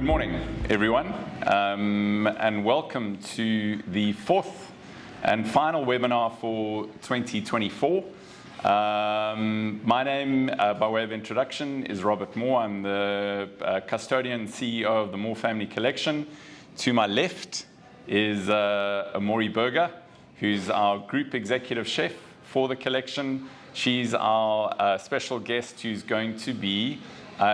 morning, everyone, and welcome to the fourth and final webinar for 2024. My name, by way of introduction, is Robert Moore. I'm the Custodian CEO of the Moore Family Collection. To my left is Amori Burger, who's our Group Executive Chef for the collection. She's our special guest who's going to be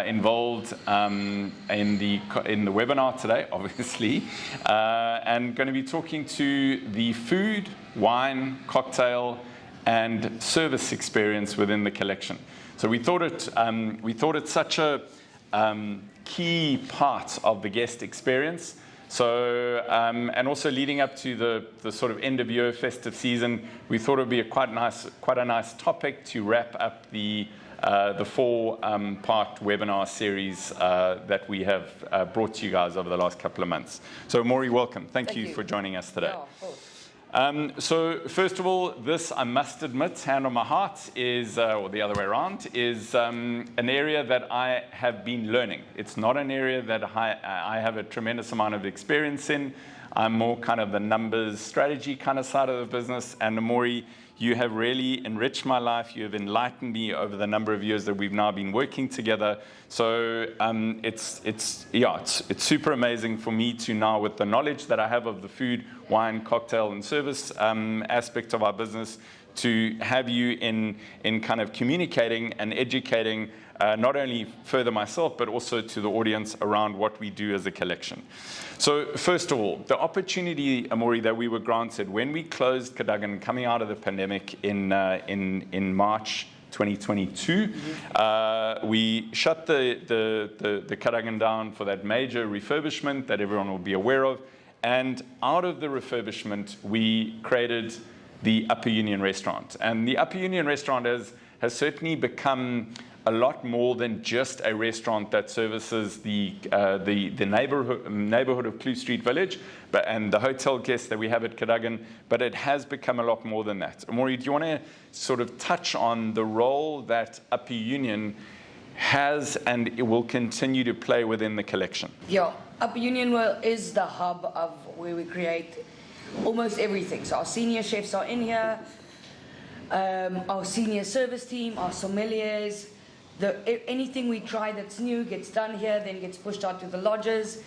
involved in the webinar today, obviously, and going to be talking to the food, wine, cocktail, and service experience within the collection. So we thought it's such a key part of the guest experience. So and also leading up to the sort of end of year festive season, we thought it would be quite a nice topic to wrap up the four-part webinar series that we have brought to you guys over the last couple of months. So Maury, welcome. Thank you for joining us today. So first of all, this, I must admit, hand on my heart, is, or the other way around, is an area that I have been learning. It's not an area that I have a tremendous amount of experience in. I'm more kind of the numbers strategy kind of side of the business. And Amori, you have really enriched my life. You have enlightened me over the number of years that we've now been working together. So it's super amazing for me to now, with the knowledge that I have of the food, wine, cocktail, and service aspect of our business, to have you in kind of communicating and educating not only further myself, but also to the audience around what we do as a collection. So first of all, the opportunity, Amori, that we were granted when we closed Custodian coming out of the pandemic in March 2022, we shut the Custodian down for that major refurbishment that everyone will be aware of. And out of the refurbishment, we created the Upper Union restaurant. And the Upper Union restaurant has certainly become a lot more than just a restaurant that services the neighborhood of Kloof Street Village, and the hotel guests that we have at Custodian, but it has become a lot more than that. Amori, do you want to sort of touch on the role that Upper Union has and it will continue to play within the collection? Yeah, Upper Union is the hub of where we create almost everything. So our senior chefs are in here, our senior service team, our sommeliers. Anything we try that's new gets done here, then gets pushed out to the lodges.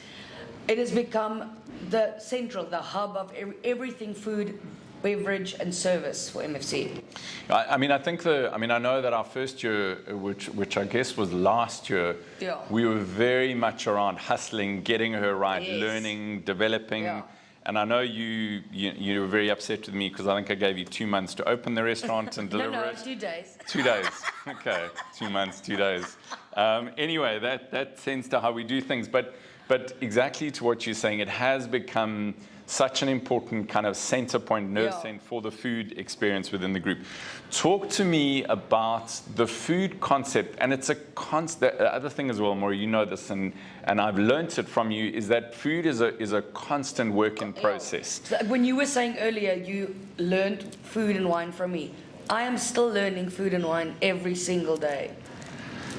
It has become the hub of everything food, beverage, and service for MFC. I know that our first year, which I guess was last year, we were very much around hustling, getting her right, learning, developing. Yeah. And I know you were very upset with me because I think I gave you 2 months to open the restaurant and deliver it. 2 days. 2 days. Okay, 2 months, 2 days. Anyway, that tends to how we do things. But exactly to what you're saying, it has become such an important kind of center point, nerve center for the food experience within the group. Talk to me about the food concept, and it's a constant. The other thing as well, Maury, you know this, and I've learnt it from you, is that food is a constant work in process. So when you were saying earlier, you learned food and wine from me. I am still learning food and wine every single day,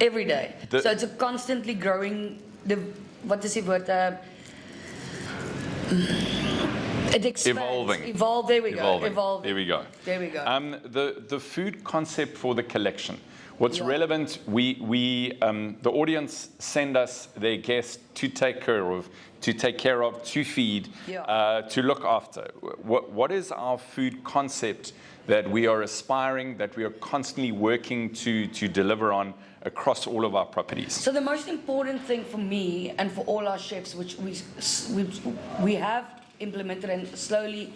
every day. So it's a constantly growing. It expands. Evolve. There we go. There we go. The food concept for the collection. What's relevant? The audience send us their guests to take care of, to feed, to look after. What is our food concept that we are aspiring, that we are constantly working to deliver on across all of our properties? So the most important thing for me and for all our chefs, which we have implemented and slowly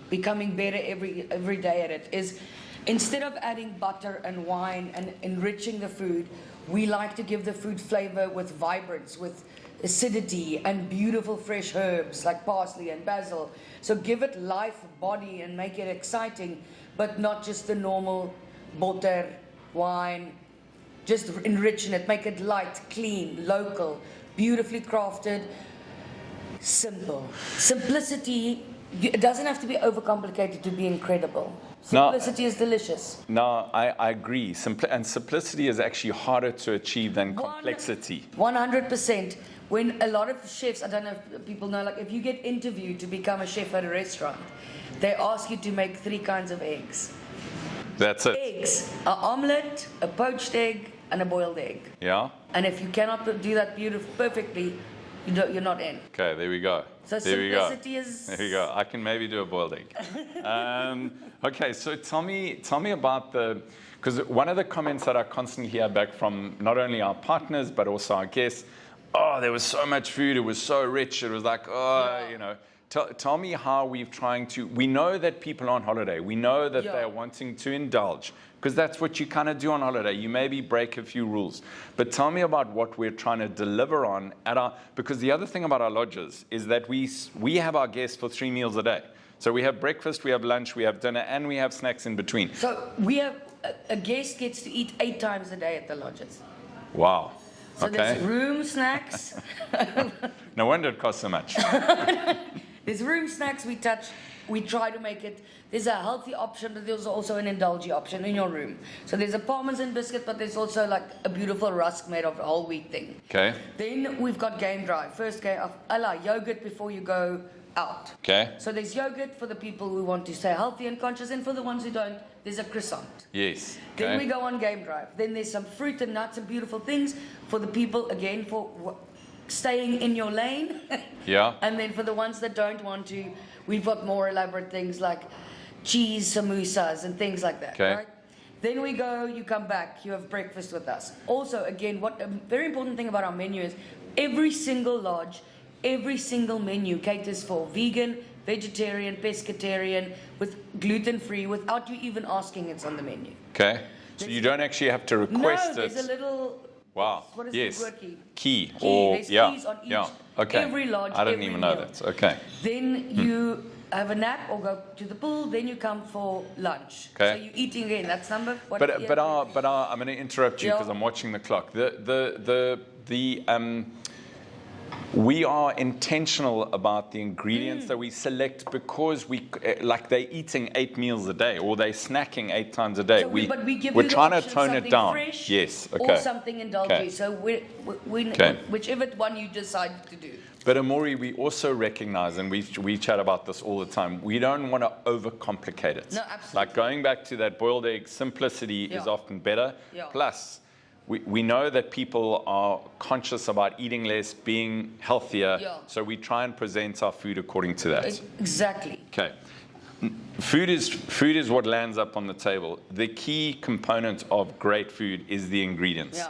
becoming better every day at it, is instead of adding butter and wine and enriching the food, we like to give the food flavor with vibrance, with acidity and beautiful fresh herbs like parsley and basil. So give it life, body, and make it exciting, but not just the normal butter, wine. Just enriching it, make it light, clean, local, beautifully crafted, simple. Simplicity, it doesn't have to be overcomplicated to be incredible. Simplicity is delicious. No, I agree. And simplicity is actually harder to achieve than complexity. 100%. when a lot of chefs, I don't know if people know, like if you get interviewed to become a chef at a restaurant, they ask you to make 3 kinds of eggs. That's it. Eggs, an omelette, a poached egg, and a boiled egg. Yeah? And if you cannot do that perfectly, you're not in. Okay, there we go. So there we go. simplicity is... There you go. I can maybe do a boiled egg. Okay, so tell me about because one of the comments that I constantly hear back from not only our partners, but also our guests, oh, there was so much food, it was so rich, it was like, tell me how we know that people are on holiday, we know that they're wanting to indulge, because that's what you kind of do on holiday. You maybe break a few rules. But tell me about what we're trying to deliver on because the other thing about our lodges is that we have our guests for 3 meals a day. So we have breakfast, we have lunch, we have dinner, and we have snacks in between. So we have, a guest gets to eat 8 times a day at the lodges. Wow. So okay. There's room snacks. No wonder it costs so much. There's room snacks we try to make it. There's a healthy option, but there's also an indulgy option in your room. So there's a parmesan biscuit, but there's also like a beautiful rusk made of whole wheat thing. Okay. Then we've got game drive. First game of yogurt before you go out. Okay. So there's yogurt for the people who want to stay healthy and conscious, and for the ones who don't, there's a croissant. Yes. Okay. Then we go on game drive. Then there's some fruit and nuts and beautiful things for the people, again, for staying in your lane. Yeah. And then for the ones that don't want to, we've got more elaborate things like cheese samosas and things like that. Okay. Right? Then we go, you come back, you have breakfast with us. Also, again, what a very important thing about our menu is every single lodge, every single menu caters for vegan, vegetarian, pescatarian, with gluten-free, without you even asking it's on the menu. Okay. So you don't actually have to request there's a little... Wow. What is yes. the word key? Key. There's keys on each. Yeah. Okay. Every lodge, I didn't every even know meal. that. Okay. Then you have a nap or go to the pool. Then you come for lunch. Okay. So you're eating again. That's number. But I'm going to interrupt you because I'm watching the clock. We are intentional about the ingredients that we select because they're eating 8 meals a day or they're snacking 8 times a day. So but we give we're you the trying to option, tone it down. Fresh yes. Okay. Or something indulgent. Okay. So whichever one you decide to do. But Amori, we also recognize, and we chat about this all the time, we don't want to overcomplicate it. No, absolutely. Like going back to that boiled egg, simplicity is often better. Yeah. Plus, we know that people are conscious about eating less, being healthier, so we try and present our food according to that. Exactly. Okay. Food is what lands up on the table. The key component of great food is the ingredients. Yeah.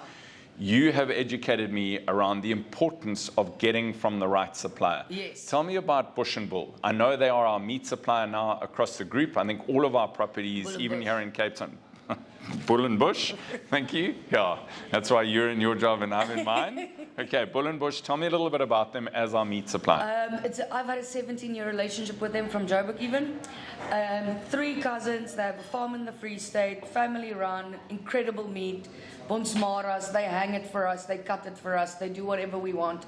You have educated me around the importance of getting from the right supplier. Yes. Tell me about Bush and Bull. I know they are our meat supplier now across the group. I think all of our properties, even here in Cape Town, Bull and Bush, thank you. Yeah, that's why you're in your job and I'm in mine. Okay, Bull and Bush, tell me a little bit about them as our meat supplier. I've had a 17-year relationship with them from Joburg even. 3 cousins, they have a farm in the Free State, family run, incredible meat. Bonsmaras, they hang it for us, they cut it for us, they do whatever we want.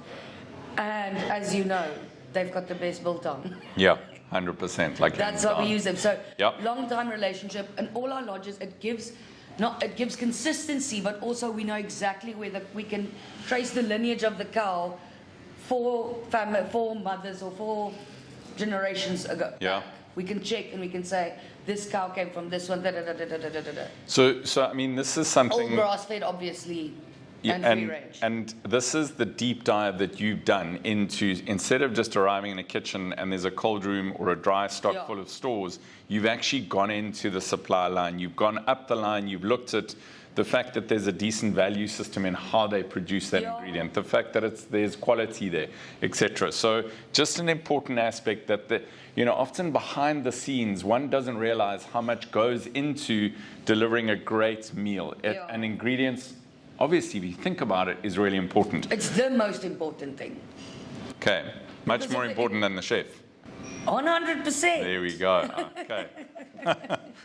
And as you know, they've got the best biltong. Yeah. 100%. That's why we use them. So yep. Long time relationship, and all our lodges, it gives consistency, but also we know exactly where we can trace the lineage of the cow for mothers or 4 generations ago. Yeah. We can check and we can say this cow came from this one. Da, da, da, da, da, da, da, da. So I mean, this is something. All grass fed, obviously. Yeah, and free range. And this is the deep dive that you've done into, instead of just arriving in a kitchen and there's a cold room or a dry stock full of stores, you've actually gone into the supply line. You've gone up the line. You've looked at the fact that there's a decent value system in how they produce that ingredient, the fact that there's quality there, etc. So just an important aspect that often behind the scenes, one doesn't realize how much goes into delivering a great meal. And ingredients, obviously, if you think about it, is really important. It's the most important thing. Okay. Much more important than the chef. 100%. There we go. Okay.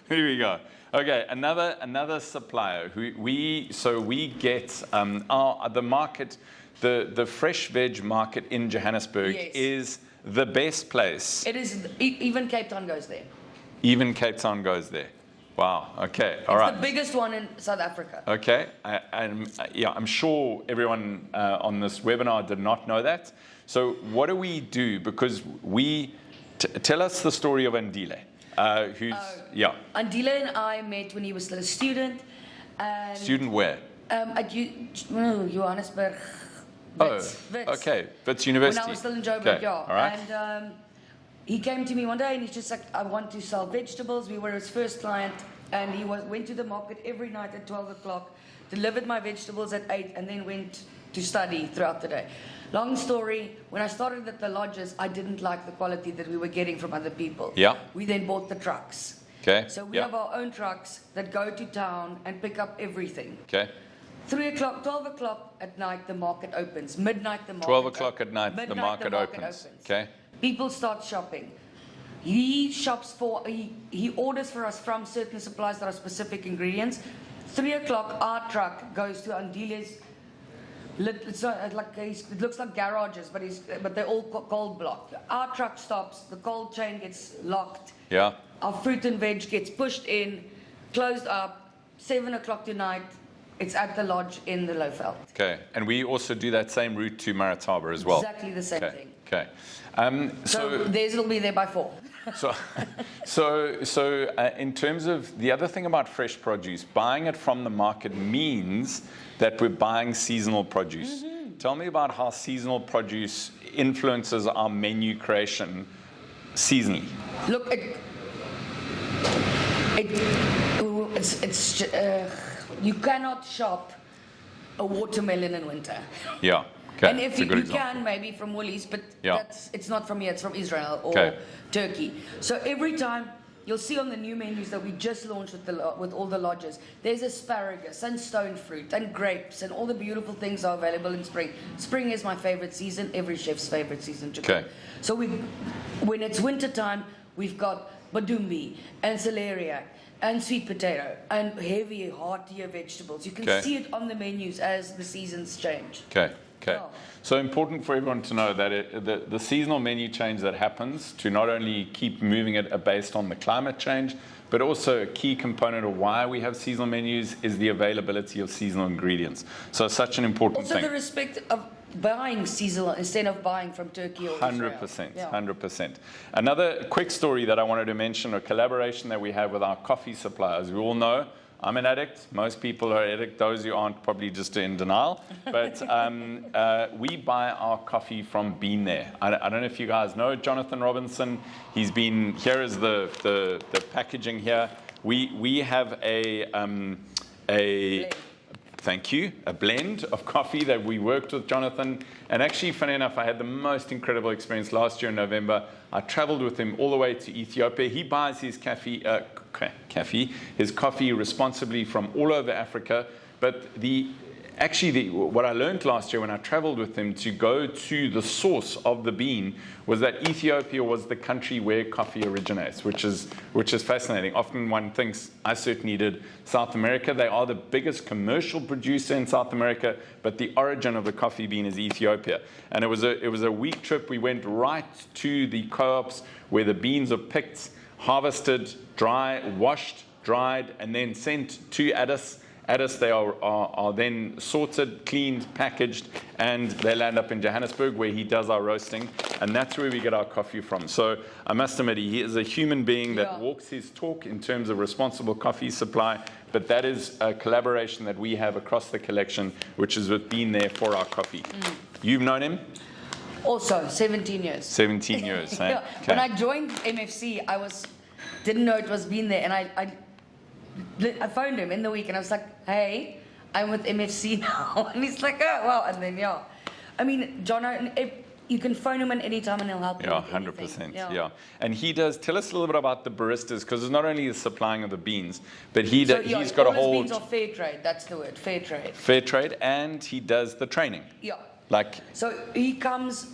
Here we go. Okay, another supplier who we get the market, the fresh veg market in Johannesburg is the best place. It is. Even Cape Town goes there. Even Cape Town goes there. Wow. Okay. All right. It's the biggest one in South Africa. Okay. Yeah, I'm sure everyone on this webinar did not know that. So what do we do? Because tell us the story of Andile. Andile and I met when he was still a student. And student where? At Johannesburg. Wits. Okay. Wits University. When I was still in Joburg, okay. All right. And he came to me one day and he's just like, I want to sell vegetables. We were his first client, and he went to the market every night at 12 o'clock, delivered my vegetables at 8, and then went to study throughout the day. Long story, when I started at the lodges, I didn't like the quality that we were getting from other people. Yeah. We then bought the trucks. Okay. So we have our own trucks that go to town and pick up everything. Okay. 3 o'clock, 12 o'clock at night, the market opens. Midnight, the market 12 o'clock at night, the market opens. Okay. People start shopping. He orders for us from certain suppliers that are specific ingredients. 3 o'clock, our truck goes to Andile's. It's not like it looks like garages, but they're all cold blocked. Our truck stops, the cold chain gets locked. Yeah. Our fruit and veg gets pushed in, closed up. 7 o'clock tonight, it's at the lodge in the Lowveld. Okay, and we also do that same route to Marataba as well. Exactly the same thing. Okay. So theirs will be there by 4. So in terms of the other thing about fresh produce, buying it from the market means that we're buying seasonal produce. Mm-hmm. Tell me about how seasonal produce influences our menu creation seasonally. Look, you cannot shop a watermelon in winter. Yeah. Okay. And if you can, maybe from Woolies, but it's not from here, it's from Israel or Turkey. So every time, you'll see on the new menus that we just launched with all the lodges, there's asparagus and stone fruit and grapes and all the beautiful things are available in spring. Spring is my favorite season, every chef's favorite season to cook. So when it's winter time, we've got badumbi and celeriac and sweet potato and heavy, heartier vegetables. You can see it on the menus as the seasons change. Okay. So important for everyone to know that the seasonal menu change that happens to not only keep moving it based on the climate change, but also a key component of why we have seasonal menus is the availability of seasonal ingredients. So it's such an important thing. Also the respect of buying seasonal instead of buying from Turkey or Israel. 100%, 100%. Another quick story that I wanted to mention, a collaboration that we have with our coffee suppliers. We all know I'm an addict. Most people are addicts. Those who aren't probably just in denial. But we buy our coffee from Bean There. I don't know if you guys know Jonathan Robinson. He's been here is the packaging here. We have a blend of coffee that we worked with Jonathan. And actually, funny enough, I had the most incredible experience last year in November. I traveled with him all the way to Ethiopia. He buys his coffee responsibly from all over Africa. But what I learned last year when I traveled with him to go to the source of the bean was that Ethiopia was the country where coffee originates, which is fascinating. Often one thinks, I certainly did, South America. They are the biggest commercial producer in South America, but the origin of the coffee bean is Ethiopia. And it was a week trip. We went right to the co-ops where the beans are picked, harvested, washed, dried, and then sent to Addis. Addis, they are then sorted, cleaned, packaged, and they land up in Johannesburg where he does our roasting, and that's where we get our coffee from. So I must admit, he is a human being that walks his talk in terms of responsible coffee supply, but that is a collaboration that we have across the collection, which has been there for our coffee. You've known him? Also, 17 years. 17 years, eh? When I joined MFC, didn't know it was Bean There, and I phoned him in the week and I was like, hey, I'm with MFC now. And he's like, oh, well, and then, I mean, John, you can phone him at any time and he'll help you. 100%. Yeah. And he does, tell us a little bit about the baristas, because it's not only the supplying of the beans, but he's got a whole. All his beans are fair trade, that's the word, fair trade. Fair trade, and he does the training. Yeah. So he comes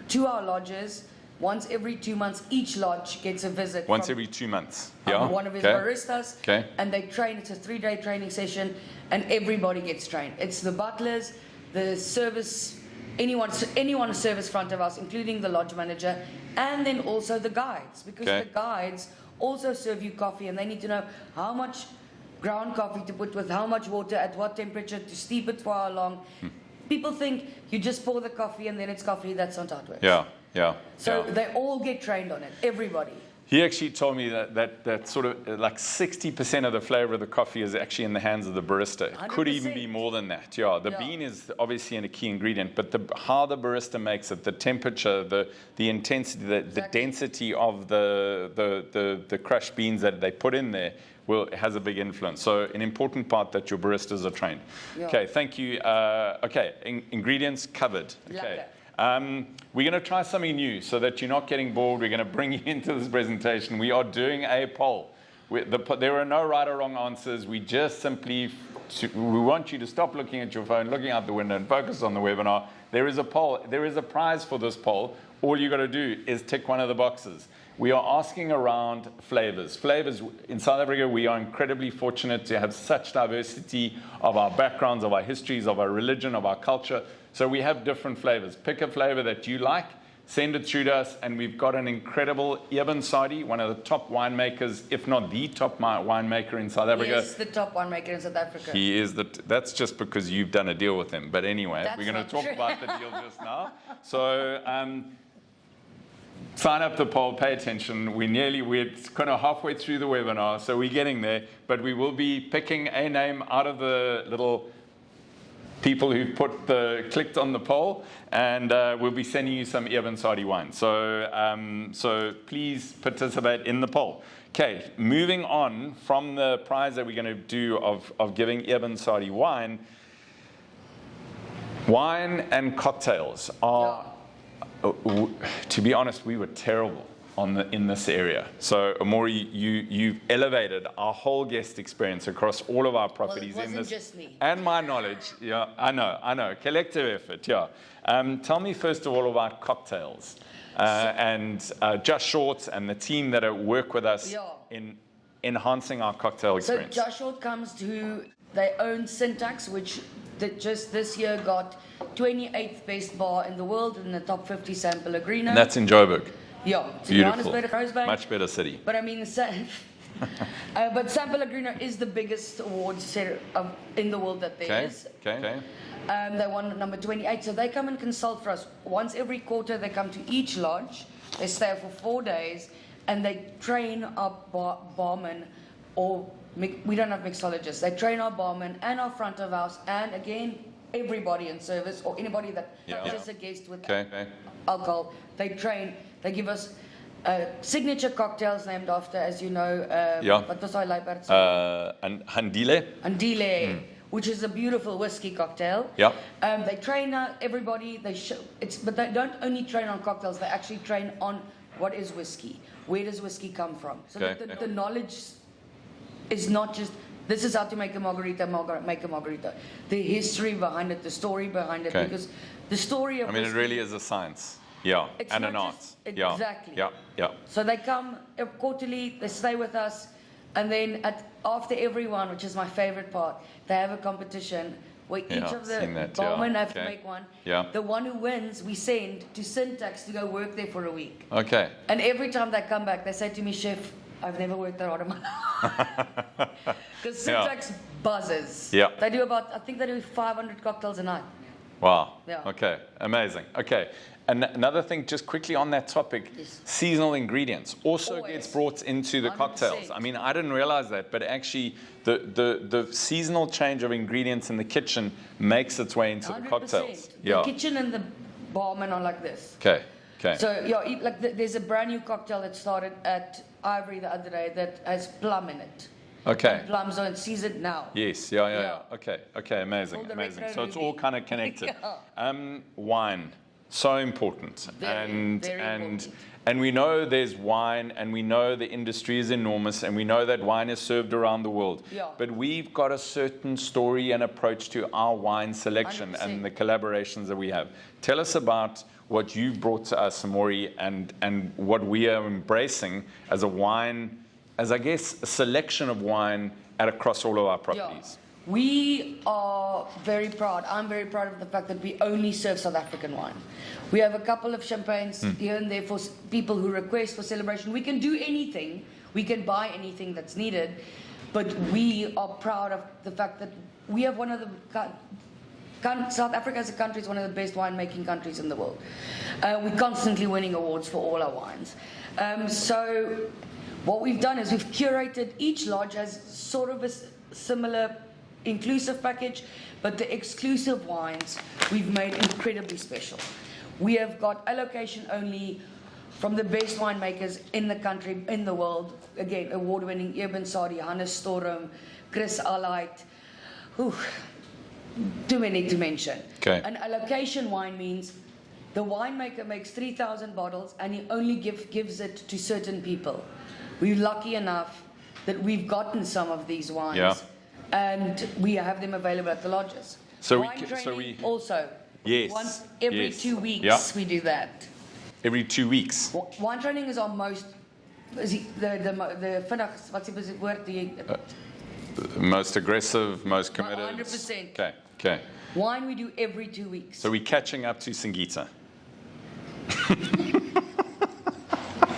to our lodges. Once every 2 months, each lodge gets a visit. Once every 2 months. One of his baristas. And they train. It's a 3-day training session, and everybody gets trained. It's the butlers, the service, anyone service front of us, including the lodge manager, and then also the guides, because the guides also serve you coffee, and they need to know how much ground coffee to put with how much water, at what temperature, to steep it for how long. People think you just pour the coffee and then it's coffee. That's not how it works. Yeah. So they all get trained on it, everybody. He actually told me that sort of like 60% of the flavor of the coffee is actually in the hands of the barista. It could even be more than that. Yeah, the bean is obviously a key ingredient, but how the barista makes it, the temperature, the intensity, the density of the crushed beans that they put in there has a big influence. So an important part that your baristas are trained. Yeah. Okay, thank you. Ingredients covered. Okay. We're going to try something new so that you're not getting bored. We're going to bring you into this presentation. We are doing a poll. There are no right or wrong answers. We just simply we want you to stop looking at your phone, looking out the window, and focus on the webinar. There is a poll. There is a prize for this poll. All you got to do is tick one of the boxes. We are asking around flavors. Flavors in South Africa, we are incredibly fortunate to have such diversity of our backgrounds, of our histories, of our religion, of our culture. So we have different flavors. Pick a flavor that you like, send it through to us, and we've got an incredible Ibn Sadi, one of the top winemakers, if not the top winemaker in South Africa. He is the top winemaker in South Africa. He is that's just because you've done a deal with him. But anyway, we're going to talk about the deal just now. So sign up the poll, pay attention. We're kind of halfway through the webinar, so we're getting there. But we will be picking a name out of the little people who clicked on the poll, and we'll be sending you some Ibn Sadi wine. So please participate in the poll. Okay, moving on from the prize that we're going to do of giving Ibn Sadi wine and cocktails are, to be honest, we were terrible in this area. So Amori, you've elevated our whole guest experience across all of our properties in this. Just me. And my knowledge. Yeah, I know. Collective effort. Yeah. Tell me first of all about cocktails and Just Short and the team that work with us in enhancing our cocktail experience. So Just Short they own Syntax, which just this year got 28th best bar in the world in the top 50 San Pellegrino. And that's in Joburg. Yeah, beautiful. Much better city. But I mean, but San Pellegrino is the biggest award center in the world that there is. Okay. They won number 28, so they come and consult for us. Once every quarter, they come to each lodge. They stay for 4 days, and they train our barmen, or we don't have mixologists. They train our barmen and our front of house, and again, everybody in service or anybody that touches a guest with alcohol. They train. They give us signature cocktails named after, as you know, what was I like about it? Handile, which is a beautiful whiskey cocktail. Yeah. They train everybody. But they don't only train on cocktails. They actually train on what is whiskey. Where does whiskey come from? So the knowledge is not just this is how to make a margarita. The history behind it, the story behind it, because the story of it really is a science. Yeah, and an art. Exactly. Yeah. So they come quarterly, they stay with us, and then after everyone, which is my favorite part, they have a competition where each of the barmen have to make one. Yeah. The one who wins, we send to Syntax to go work there for a week. Okay. And every time they come back, they say to me, Chef, I've never worked that hard in my life. Because Syntax buzzes. Yeah. They do I think they do 500 cocktails a night. Wow. Yeah. Okay. Amazing. Okay. And another thing, just quickly on that topic, seasonal ingredients also gets brought into the 100%. Cocktails. I mean, I didn't realize that, but actually the seasonal change of ingredients in the kitchen makes its way into 100%. The cocktails. The kitchen and the barman are like this. Okay. So there's a brand new cocktail that started at Ivory the other day that has plum in it. Okay. And plums are seasoned now. Yes. Yeah. Okay. Amazing. So it's all kind of connected. Wine. So important. Very important. And we know there's wine, and we know the industry is enormous, and we know that wine is served around the world. Yeah. But we've got a certain story and approach to our wine selection 100%. And the collaborations that we have. Tell us about what you've brought to us, Amori, and what we are embracing as I guess, a selection of wine across all of our properties. Yeah. We are very proud. I'm very proud of the fact that we only serve South African wine. We have a couple of champagnes here and there for people who request for celebration. We can do anything We can buy anything that's needed, but we are proud of the fact that we have one of the South Africa as a country is one of the best winemaking countries in the world. We're constantly winning awards for all our wines. So what we've done is we've curated, each lodge has sort of a similar inclusive package, but the exclusive wines we've made incredibly special. We have got allocation only from the best winemakers in the country, in the world. Again, award-winning Eben Sadi, Hannes Storm, Chris Allight. Too many to mention. Okay. An allocation wine means the winemaker makes 3,000 bottles and he only gives it to certain people. We're lucky enough that we've gotten some of these wines, and we have them available at the lodges. So wine training we also. Yes. Once every 2 weeks we do that. Every 2 weeks. Wine training is our most. Is the vinnig, what's the word? Most aggressive, most committed. 100%. Okay. Wine we do every 2 weeks. So we're catching up to Singita.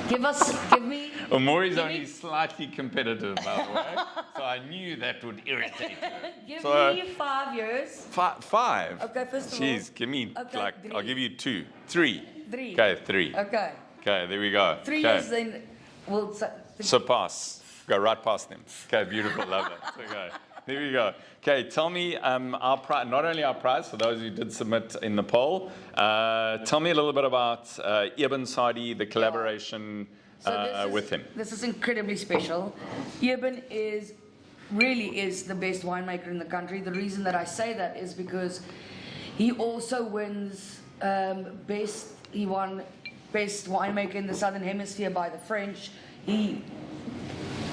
Give me. Amori's only slightly competitive, by the way. So I knew that would irritate her. Give me 5 years. 5? Okay, first of all. Jeez, give me, Okay, I'll give you 2. 3. 3. Okay, 3. Okay. Okay, there we go. 3 okay. years, then we'll. Surpass. Go right past them. Okay, beautiful, love it. Okay, there we go. Okay, tell me our prize, not only our prize, for those who did submit in the poll, tell me a little bit about Eben Sadi, the collaboration with him. This is incredibly special. Eben really is the best winemaker in the country. The reason that I say that is because he also wins he won best winemaker in the Southern Hemisphere by the French.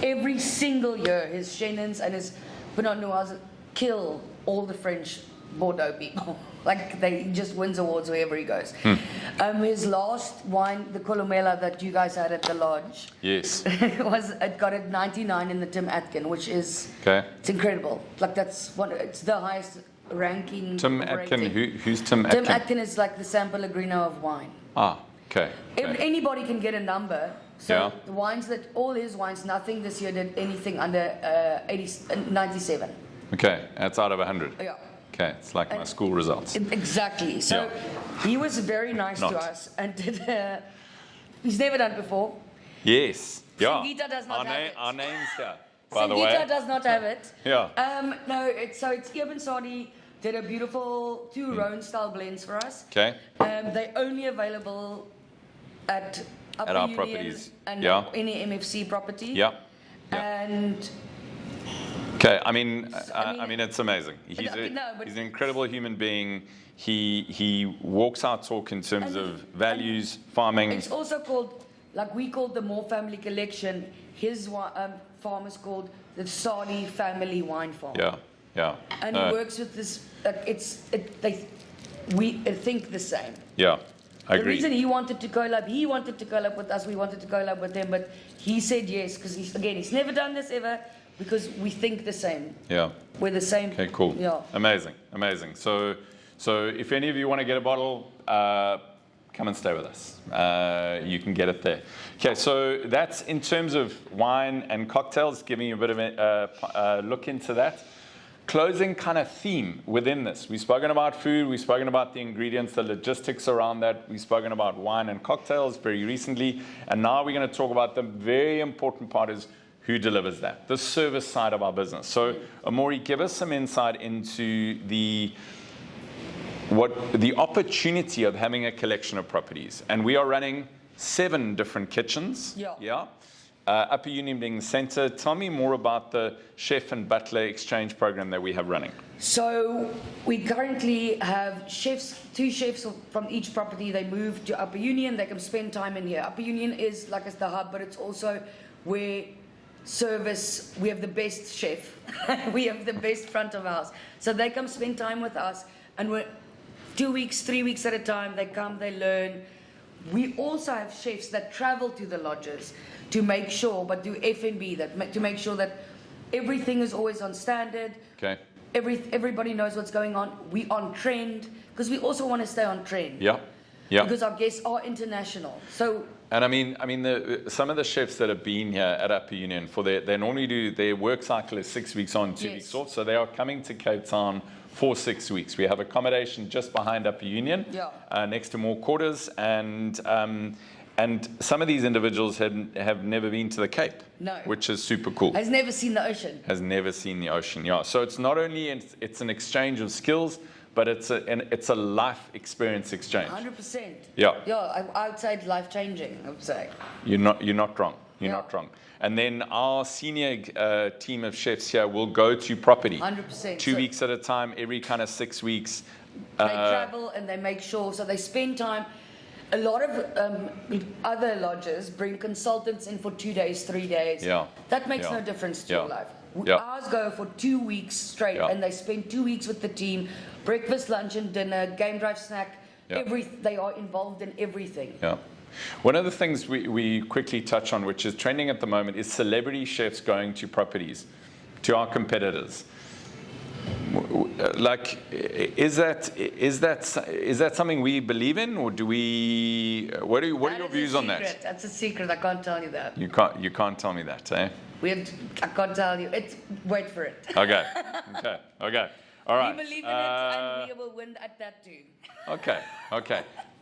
Every single year, his Chenins and his Pinot Noirs kill all the French Bordeaux people. Like, he just wins awards wherever he goes. His last wine, the Columella that you guys had at the lodge, yes, it got a 99 in the Tim Atkin, which is it's incredible. Like, it's the highest ranking. Tim Atkin, who's Tim Atkin? Tim Atkin is like the San Pellegrino of wine. Okay. Anybody can get a number. So the wines all his wines, nothing this year did anything under 97. Okay, that's out of 100. Yeah. Okay, it's like my school results. Exactly. So he was very nice to us and did. He's never done it before. Yes. Yeah. Singita does not have it. Our name's here, by the way. Singita does not have it. Yeah. No, it's Eben Sadi did a beautiful 2 Rhone style blends for us. Okay. They're only available at Upper our Union properties. And any MFC property. Yeah. And okay, I mean, it's amazing. He's an incredible human being. He walks our talk in terms of values, farming. It's also called, like we called the More Family Collection. His farm is called the Sadi Family Wine Farm. Yeah. And he works with this. We think the same. Yeah. I agree. The reason he wanted to collab with us, we wanted to collab with him, but he said yes because he's never done this ever because we think the same. Yeah. We're the same. Okay, cool. Yeah. Amazing. So if any of you want to get a bottle, come and stay with us. You can get it there. Okay, so that's in terms of wine and cocktails, giving you a bit of a look into that. Closing kind of theme within this. We've spoken about food, we've spoken about the ingredients, the logistics around that. We've spoken about wine and cocktails very recently. And now we're going to talk about the very important part is who delivers that, the service side of our business. So, Amori, give us some insight into the opportunity of having a collection of properties. And we are running 7 different kitchens. Yeah. Upper Union being the center. Tell me more about the chef and butler exchange program that we have running. So we currently have 2 chefs from each property. They move to Upper Union. They can spend time in here. Upper Union is like it's the hub, but it's also where we have the best chef. We have the best front of house. So they come spend time with us, and we're 2 weeks, 3 weeks at a time. They come, they learn. We also have chefs that travel to the lodges to make sure, but do F&B, to make sure that everything is always on standard. Okay. Everybody knows what's going on. We on trend, because we also want to stay on trend. Yeah. Yeah. because our guests are international. So. And I mean, some of the chefs that have been here at Upper Union they normally do their work cycle is 6 weeks on, 2 weeks off. So they are coming to Cape Town for 6 weeks. We have accommodation just behind Upper Union, next to more quarters, and some of these individuals have never been to the Cape, which is super cool. Has never seen the ocean. Has never seen the ocean, yeah. So it's not only it's an exchange of skills, but it's a life experience exchange. 100%. Yeah. Yeah, I would say it's life-changing, I would say. You're not wrong. You're not wrong. And then our senior team of chefs here will go to property. 100%. 2 weeks at a time, every kind of 6 weeks. They travel and they make sure, so they spend time. A lot of other lodges bring consultants in for 2 days, 3 days. Yeah. That makes no difference to your life. Yeah. Ours go for 2 weeks straight, and they spend 2 weeks with the team. Breakfast, lunch, and dinner, game drive, snack. They are involved in everything. Yeah. One of the things we quickly touch on, which is trending at the moment, is celebrity chefs going to properties, to our competitors. Like, is that something we believe in, or do we? What are your views on that? That's a secret. I can't tell you that. You can't tell me that, eh? I can't tell you. Wait for it. Okay. All right. We believe in it, and we will win at that too. Okay.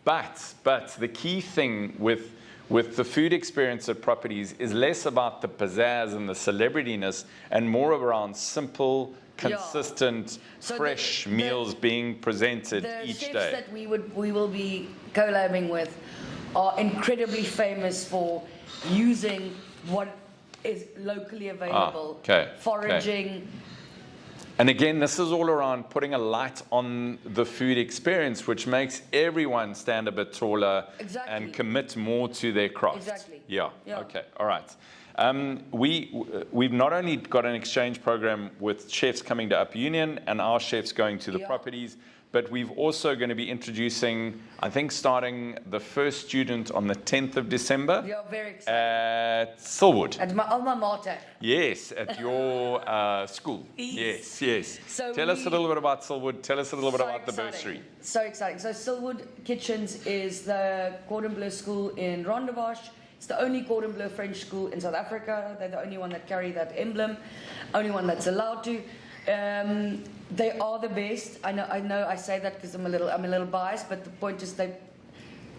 But the key thing with the food experience at properties is less about the pizzazz and the celebrityness, and more around simple, consistent, fresh meals being presented each day. The chefs that we will be collabing with are incredibly famous for using what is locally available, foraging. And again, this is all around putting a light on the food experience, which makes everyone stand a bit taller and commit more to their craft. Exactly. Yeah. Okay. All right. We've not only got an exchange program with chefs coming to Upper Union and our chefs going to the properties, but we've also going to be introducing, I think, starting the first student on the 10th of December. Yeah, very excited. At Silwood. At my alma mater. Yes, at your school. Yes. So tell us a little bit about Silwood. Tell us a little bit about the bursary. So exciting. So Silwood Kitchens is the Cordon Bleu school in Rondebosch. It's the only Cordon Bleu French school in South Africa. They're the only one that carry that emblem, only one that's allowed to. They are the best. I know. I say that because I'm a little biased, but the point is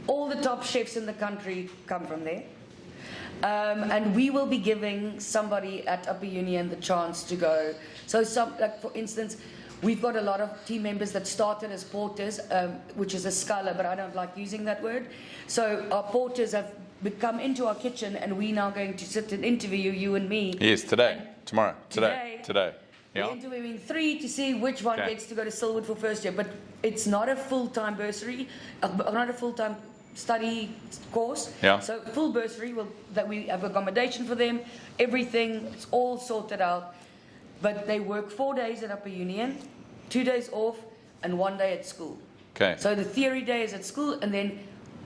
all the top chefs in the country come from there. And we will be giving somebody at Upper Union the chance to go. So for instance, we've got a lot of team members that started as porters, which is a scholar, but I don't like using that word. So our porters have come into our kitchen, and we're now going to sit and interview you and me. Yes, tomorrow. We're interviewing 3 to see which one gets to go to Silwood for first year. But it's not a full-time bursary, not a full-time study course. Yeah. So full bursary, that we have accommodation for them, everything, it's all sorted out. But they work 4 days at Upper Union, 2 days off, and 1 day at school. Okay. So the theory day is at school, and then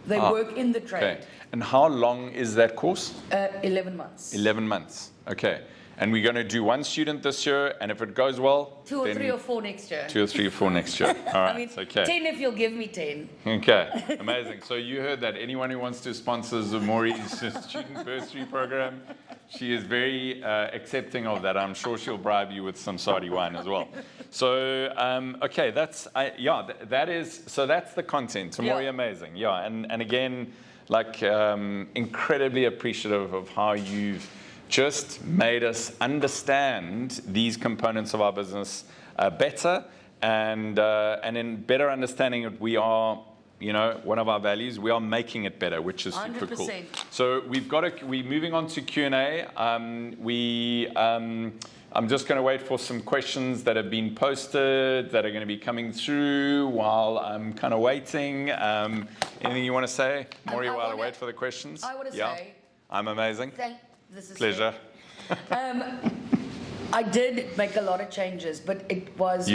they work in the trade. Okay. And how long is that course? 11 months. 11 months. Okay. And we're going to do 1 student this year, and if it goes well, 2 or 3 or 4 next year. 2 or 3 or 4 next year. All right. Okay. 10 if you'll give me 10. Okay. Amazing. So you heard that. Anyone who wants to sponsor Amori's student bursary program, she is very accepting of that. I'm sure she'll bribe you with some Saudi wine as well. So okay, that's the content. Amori, amazing. Yeah. And again, incredibly appreciative of how you've just made us understand these components of our business better, and in better understanding it, we are, one of our values, we are making it better, which is super 100%. cool. So we're moving on to Q&A. I'm just going to wait for some questions that have been posted that are going to be coming through while I'm kind of waiting. Anything you want to say, Maury, while I wait for the questions? I want to say, I'm amazing. This is pleasure. I did make a lot of changes, but it was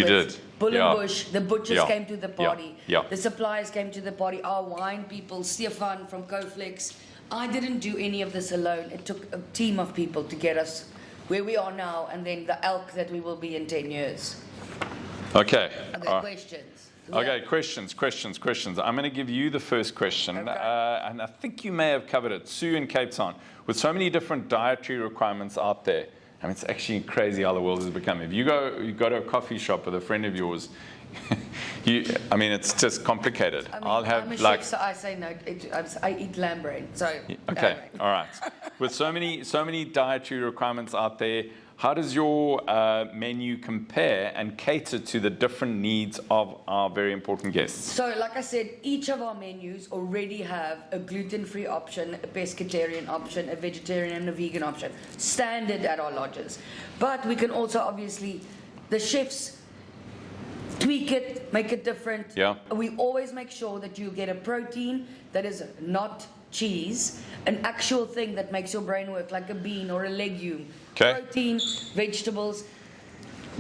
Bull and Bush. The butchers came to the party. The suppliers came to the party. Our wine people, Stefan from Coflex. I didn't do any of this alone. It took a team of people to get us where we are now, and then the elk that we will be in 10 years. Okay. Are there questions? Okay, questions. I'm going to give you the first question, Okay. and I think you may have covered it. Sue in Cape Town, with so many different dietary requirements out there, I mean, it's actually crazy how the world has become. If you go to a coffee shop with a friend of yours, I mean, it's just complicated. I mean, I'll have I'm a like. chef, so I say no. I eat lamb brain. So Okay, lamb brain. all right. With so many dietary requirements out there, how does your menu compare and cater to the different needs of our very important guests? So, like I said, each of our menus already have a gluten-free option, a pescatarian option, a vegetarian and a vegan option, standard at our lodges. But we can also obviously, the chefs tweak it, make it different. Yeah. We always make sure that you get a protein that is not cheese, an actual thing that makes your brain work, like a bean or a legume. Okay. Protein, vegetables.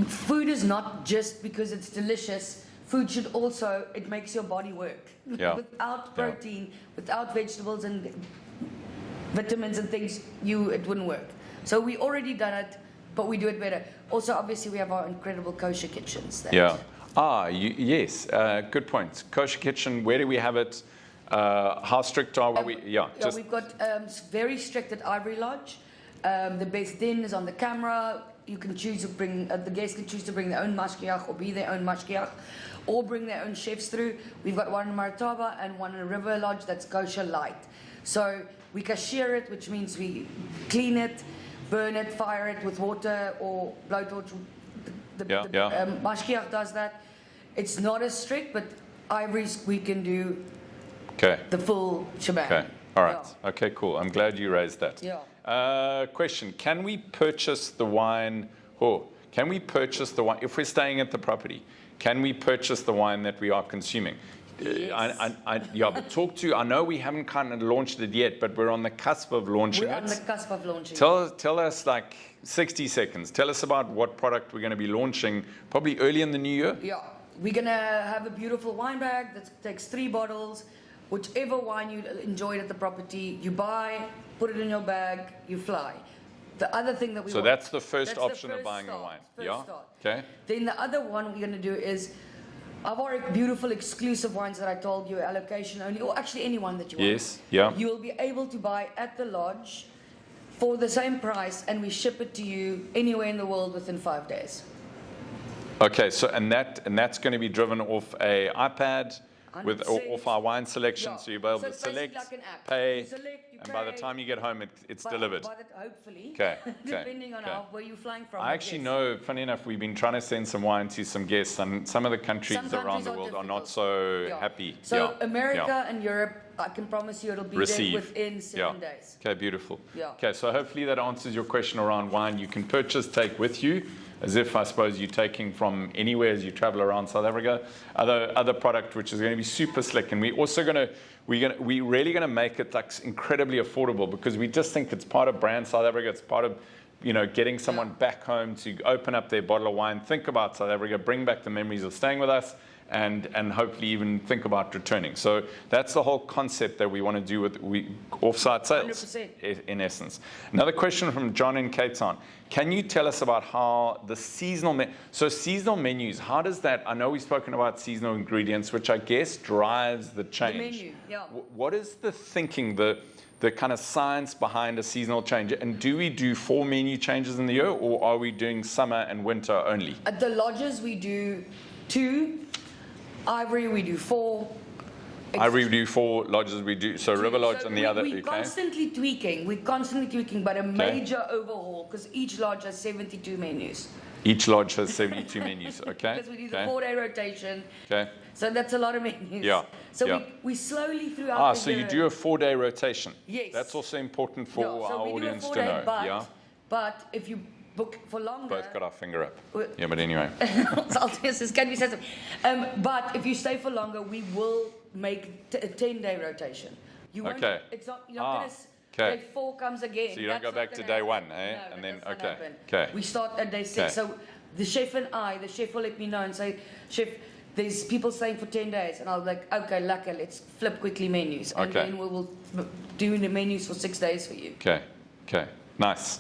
Food is not just because it's delicious. Food should also, it makes your body work. Yeah. Without protein, without vegetables and vitamins and things, it wouldn't work. So we already done it, but we do it better. Also, obviously, we have our incredible kosher kitchens. Yes, good point. Kosher kitchen, where do we have it? How strict are we? We've got very strict at Ivory Lodge. The best din is on the camera. You can choose to bring, the guests can choose to bring their own mashgiach or be their own mashgiach, or bring their own chefs through. We've got one in Marataba and one in a River Lodge that's kosher light. So we kasher it, which means we clean it, burn it, fire it with water or blowtorch. The mashgiach does that. It's not as strict, but Ivory's we can do the full shebang. Okay, all right. Yeah. Okay, cool. I'm glad you raised that. Yeah. Question, can we purchase the wine, if we're staying at the property, can we purchase the wine that we are consuming? Yes. I know we haven't kind of launched it yet, but we're on the cusp of launching it. We're on the cusp of launching Tell us, like, 60 seconds. Tell us about what product we're going to be launching, probably early in the new year. Yeah. We're going to have a beautiful wine bag that takes 3 bottles. Whichever wine you enjoyed at the property, you buy, put it in your bag, you fly. The other thing that So that's the first option of buying a wine. Okay. Then the other one we're going to do is our beautiful exclusive wines that I told you, allocation only, or actually any wine that you want. Yes. Yeah. You will be able to buy at the lodge for the same price, and we ship it to you anywhere in the world within 5 days. Okay. So and that's going to be driven off a iPad. Off our wine selection, so you'll be able to select, like an app. pay, You and by the time you get home, it's delivered. Hopefully, depending on where you're flying from. I actually know, funny enough, we've been trying to send some wine to some guests, and some of the countries around the world are not so happy. So America and Europe, I can promise you it'll be there within 7 days. Okay, beautiful. Yeah. Okay, so hopefully that answers your question around wine. You can purchase, take with you, as if, I suppose, you're taking from anywhere as you travel around South Africa. Other product which is going to be super slick, and we're really going to make it like incredibly affordable, because we just think it's part of brand South Africa. It's part of getting someone back home to open up their bottle of wine, think about South Africa, bring back the memories of staying with us, and hopefully even think about returning. So that's the whole concept that we want to do with offsite sales, 100%. in essence. Another question from John in Cape Town. Can you tell us about how the seasonal menus, how does that, I know we've spoken about seasonal ingredients, which I guess drives the change. The menu, yeah. What is the thinking, the kind of science behind a seasonal change? And do we do 4 menu changes in the year, or are we doing summer and winter only? At the lodges, we do 2. Ivory, we do 4. Ivory, we do 4. Lodges, we do. So River Lodge and the other. We're constantly tweaking, but a major overhaul, because each lodge has 72 menus. Each lodge has 72 menus, okay? Because we do the 4-day rotation. Okay. So that's a lot of menus. Yeah. So we slowly throughout the so year. you do a 4-day rotation. Yes. That's also important for our audience to know. But if you book for longer. Both got our finger up. Yeah, but anyway. But if you stay for longer, we will make a 10-day rotation. You're not going to. Day 4 comes again. So you don't go back to day 1, eh? No, and then okay. We start at day 6. So the chef will let me know and say, Chef, there's people staying for 10 days, and I'll be like, okay, lekker, let's flip quickly menus, and then we will do the menus for 6 days for you. Okay, nice.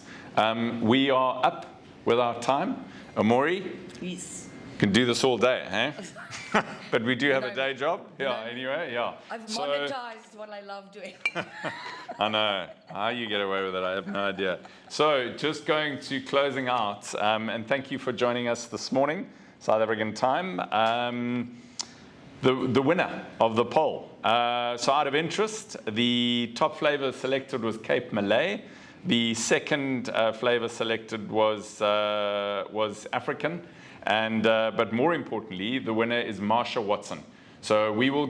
We are up with our time. Amori, yes. Can do this all day, eh? But we do have a day job. Yeah, anyway, yeah. I've monetized what I love doing. I know. How you get away with it, I have no idea. So just going to closing out, and thank you for joining us this morning, South African time. The winner of the poll. So out of interest, the top flavor selected was Cape Malay. The second flavor selected was African. And but more importantly, the winner is Marsha Watson. So we will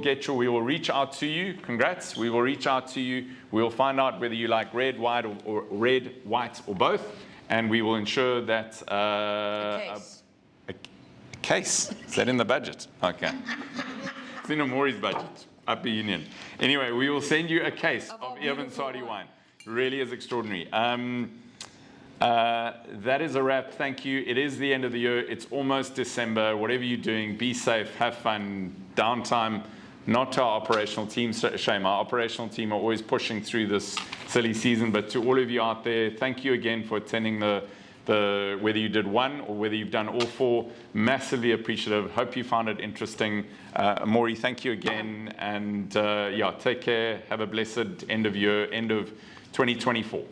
reach out to you. Congrats. We will reach out to you. We will find out whether you like red, white, or red, white, or both. And we will ensure that a case. Is that in the budget? Okay. It's in Amori's budget. Upper Union. Anyway, we will send you a case of Evansari wine. Really is extraordinary. That is a wrap. Thank you. It is the end of the year. It's almost December. Whatever you're doing, be safe, have fun, downtime. Not to our operational team, shame. Our operational team are always pushing through this silly season. But to all of you out there, thank you again for attending whether you did one or whether you've done all four. Massively appreciative. Hope you found it interesting. Amori, thank you again. And take care. Have a blessed end of year, end of 2024.